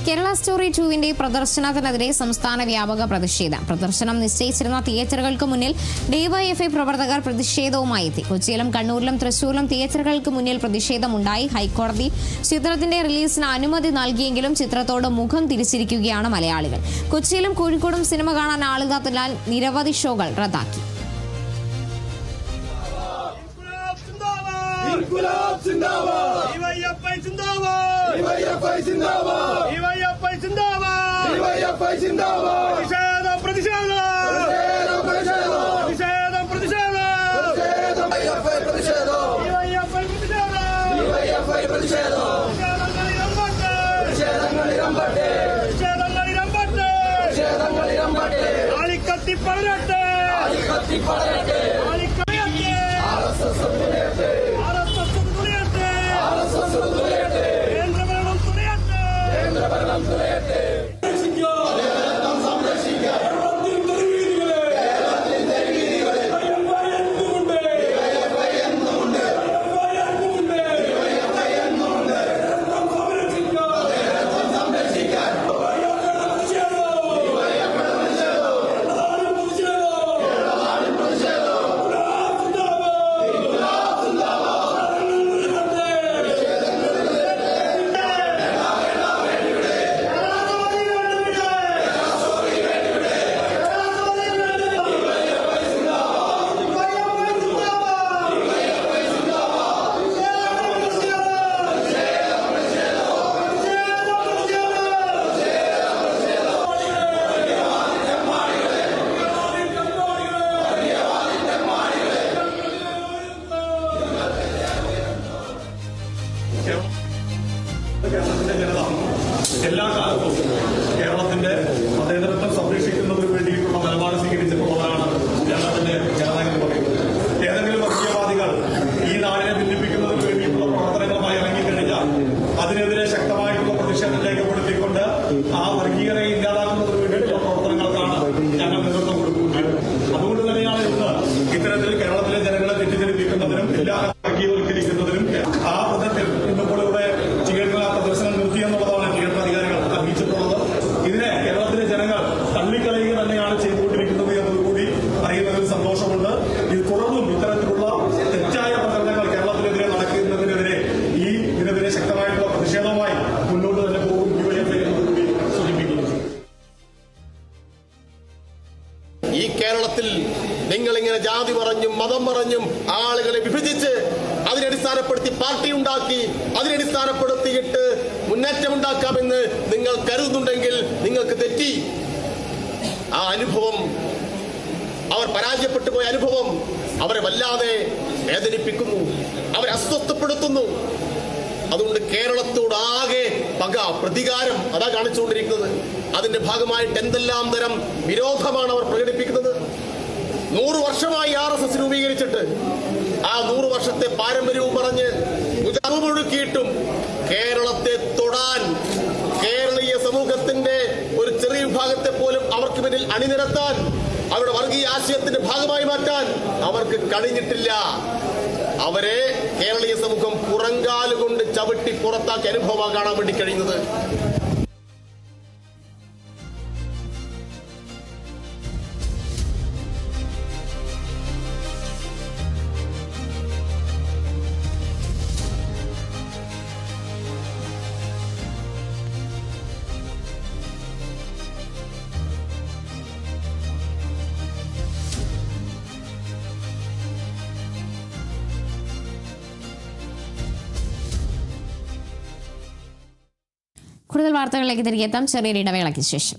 Kerala story 2 പ്രദർശനത്തിനെതിരെ സംസ്ഥാന വ്യാപക പ്രതിഷേധം. പ്രദർശനം നിശ്ചയിച്ചിരുന്ന തിയേറ്ററുകൾക്ക് മുന്നിൽ ഡിവൈഎഫ്ഐ പ്രവർത്തകർ പ്രതിഷേധവുമായി എത്തി. കൊച്ചിയിലും കണ്ണൂരിലും തൃശൂരിലും തിയേറ്ററുകൾക്ക് മുന്നിൽ പ്രതിഷേധമുണ്ടായി. ഹൈക്കോടതി ചിത്രത്തിന്റെ റിലീസിന് അനുമതി നൽകിയെങ്കിലും ചിത്രത്തോട് മുഖം തിരിച്ചിരിക്കുകയാണ് മലയാളികൾ. കൊച്ചിയിലും കോഴിക്കോടും സിനിമ കാണാൻ ആളില്ലാത്തതിനാൽ നിരവധി ഷോകൾ റദ്ദാക്കി. ഇൻകുലാബ് സിന്ദാബാദ് ഡിവൈഎഫ്ഐ സിന്ദാബാദ് ഡിവൈഎഫ്ഐ സിന്ദാബാദ് ഡിവൈഎഫ്ഐ സിന്ദാബാദ് ഡിവൈഎഫ്ഐ സിന്ദാബാദ് പ്രതിഷേധം പ്രതിഷേധം പ്രതിഷേധം പ്രതിഷേധം പ്രതിഷേധം ഡിവൈഎഫ്ഐ പ്രതിഷേധം ഡിവൈഎഫ്ഐ പ്രതിഷേധം ഡിവൈഎഫ്ഐ പ്രതിഷേധം പ്രതിഷേധങ്ങളിരമ്പട്ടെ പ്രതിഷേധങ്ങളിരമ്പട്ടെ പ്രതിഷേധങ്ങളിരമ്പട്ടെ ആളിക്കത്തി പടരട്ടെ ആളിക്കത്തി പടരട്ടെ ആർഎസ്എസ് തുണിയട്ടെ കേന്ദ്രഭരണം തുണിയട്ടെ കേന്ദ്രഭരണം തുണിയട്ടെ കേരളത്തിന്റെ ജനത എല്ലാ കാലത്തും കേരളത്തിന്റെ മതേതരത്വം സംരക്ഷിക്കുന്നതിന് വേണ്ടിയിട്ടുള്ള നിലപാട് സ്വീകരിച്ചിട്ടുള്ളതാണ് കേരളത്തിന്റെ ജനത എന്ന് പറയുന്നത്. ഏതെങ്കിലും വർഗീയവാദികൾ ഈ നാടിനെ ഭിന്നിപ്പിക്കുന്നതിന് വേണ്ടിയിട്ടുള്ള പ്രവർത്തനങ്ങളുമായി ഇറങ്ങിക്കഴിഞ്ഞാൽ അതിനെതിരെ ശക്തമായിട്ടുള്ള പ്രതിഷേധം രേഖപ്പെടുത്തിക്കൊണ്ട് ആ വർഗീയതയെ ഇല്ലാതാക്കുന്നതിന് വേണ്ടിയിട്ടുള്ള പ്രവർത്തനങ്ങൾക്കാണ് ഞങ്ങൾ നേതൃത്വം കൊടുക്കുന്നത്. അതുകൊണ്ട് തന്നെയാണ് ഇന്ന് ഇത്തരത്തിൽ കേരളത്തിലെ ജനങ്ങളെ തെറ്റിദ്ധരിപ്പിക്കുന്നതിനും എല്ലാ വർഗീയവൽക്കരിക്കുന്നതിനും ആ പദത്തിൽ ഇന്നിപ്പോൾ ഇവിടെ പ്രദർശനം നിർത്തി എന്നുള്ളതാണ് തിയേറ്റർ അധികാരികൾ അറിയിച്ചിട്ടുള്ളത്. ഇതിനെ കേരളത്തിലെ ജനങ്ങൾ തള്ളിക്കളയുക തന്നെയാണ് ചെയ്തുകൊണ്ടിരിക്കുന്നത് എന്നതുകൂടി അറിയുന്നതിൽ സന്തോഷമുണ്ട്. ഇത് തുടർന്നും ഇത്തരത്തിലുള്ള തെറ്റായ പ്രചരണങ്ങൾ കേരളത്തിനെതിരെ നടക്കുന്നതിനെതിരെ ഇതിനെതിരെ ശക്തമായിട്ടുള്ള പ്രതിഷേധവുമായി മുന്നോട്ട് തന്നെ പോകും ഡിവൈഎഫ്ഐ എന്നതുകൂടി സൂചിപ്പിക്കുന്നു. ഈ കേരളത്തിൽ നിങ്ങളിങ്ങനെ ജാതി പറഞ്ഞും മതം പറഞ്ഞും ആളുകളെ വിഭജിച്ച് അതിനടിസ്ഥാനപ്പെടുത്തി പാർട്ടി ഉണ്ടാക്കി അതിനടിസ്ഥാനപ്പെടുത്തിയിട്ട് മുന്നേറ്റമുണ്ടാക്കാമെന്ന് നിങ്ങൾ കരുതുന്നുണ്ടെങ്കിൽ നിങ്ങൾക്ക് തെറ്റി. ആ അനുഭവം, അവർ പരാജയപ്പെട്ടു പോയ അനുഭവം അവരെ വല്ലാതെ വേദനിപ്പിക്കുന്നു, അവരെ അസ്വസ്ഥപ്പെടുത്തുന്നു. അതുകൊണ്ട് കേരളത്തോടാകെ പക, പ്രതികാരം അതാ കാണിച്ചുകൊണ്ടിരിക്കുന്നത്. അതിന്റെ ഭാഗമായിട്ട് എന്തെല്ലാം തരം വിരോധമാണ് അവർ പ്രകടിപ്പിക്കുന്നത്. 100 വർഷമായി RSS രൂപീകരിച്ചിട്ട് ആ 100 വർഷത്തെ പാരമ്പര്യവും പറഞ്ഞ് മുഴുക്കിയിട്ടും കേരളത്തെ തൊടാൻ, കേരളീയ സമൂഹത്തിന്റെ ഒരു ചെറിയ വിഭാഗത്തെ പോലും അവർക്ക് പിന്നിൽ അണിനിരത്താൻ, അവരുടെ വർഗീയ ആശയത്തിന്റെ ഭാഗമായി മാറ്റാൻ അവർക്ക് കഴിഞ്ഞിട്ടില്ല. അവരെ കേരളീയ സമൂഹം പുറങ്കാലുകൊണ്ട് ചവിട്ടി പുറത്താക്കിയ അനുഭവമാണ് കാണാൻ വേണ്ടി കഴിയുന്നത്. കൂടുതൽ വാർത്തകളിലേക്ക് തിരികെ എത്താം ചെറിയൊരു ഇടവേളയ്ക്ക് ശേഷം.